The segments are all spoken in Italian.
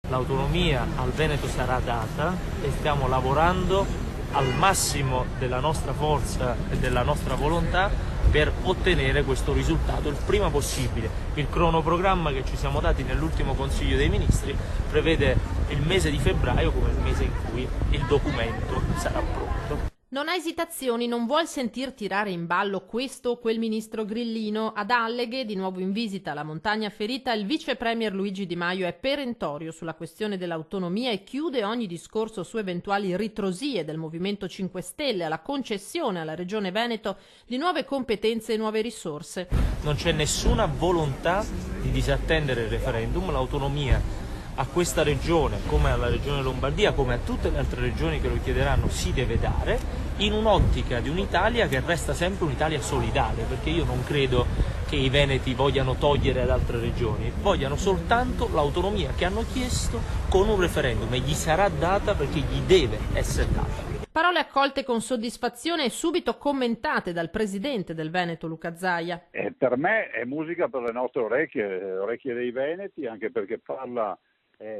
L'autonomia al Veneto sarà data e stiamo lavorando al massimo della nostra forza e della nostra volontà per ottenere questo risultato il prima possibile. Il cronoprogramma che ci siamo dati nell'ultimo Consiglio dei Ministri prevede il mese di febbraio come il mese in cui il documento sarà pronto. Non ha esitazioni, non vuol sentir tirare in ballo questo o quel ministro grillino. Ad Alleghe, di nuovo in visita alla montagna ferita, il vice premier Luigi Di Maio è perentorio sulla questione dell'autonomia e chiude ogni discorso su eventuali ritrosie del Movimento 5 Stelle alla concessione alla Regione Veneto di nuove competenze e nuove risorse. Non c'è nessuna volontà di disattendere il referendum, l'autonomia a questa regione, come alla regione Lombardia, come a tutte le altre regioni che lo chiederanno, si deve dare in un'ottica di un'Italia che resta sempre un'Italia solidale, perché io non credo che i veneti vogliano togliere ad altre regioni, vogliano soltanto l'autonomia che hanno chiesto con un referendum e gli sarà data perché gli deve essere data. Parole accolte con soddisfazione e subito commentate dal presidente del Veneto Luca Zaia. Per me è musica per le nostre orecchie, orecchie dei veneti, anche perché parla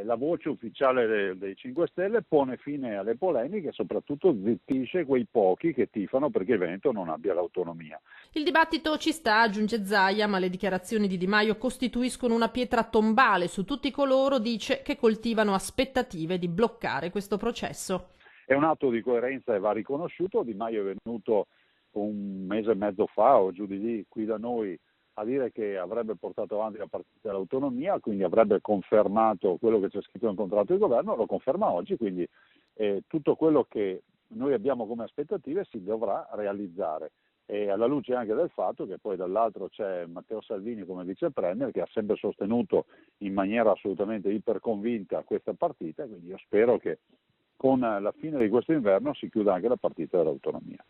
la voce ufficiale dei 5 Stelle, pone fine alle polemiche e soprattutto zittisce quei pochi che tifano perché il Veneto non abbia l'autonomia. Il dibattito ci sta, aggiunge Zaia, ma le dichiarazioni di Di Maio costituiscono una pietra tombale su tutti coloro, dice, che coltivano aspettative di bloccare questo processo. È un atto di coerenza e va riconosciuto. Di Maio è venuto un mese e mezzo fa o giù di lì qui da noi a dire che avrebbe portato avanti la partita dell'autonomia, quindi avrebbe confermato quello che c'è scritto nel contratto di governo, lo conferma oggi, quindi tutto quello che noi abbiamo come aspettative si dovrà realizzare. E alla luce anche del fatto che poi dall'altro c'è Matteo Salvini come vice premier che ha sempre sostenuto in maniera assolutamente iperconvinta questa partita, quindi io spero che con la fine di questo inverno si chiuda anche la partita dell'autonomia.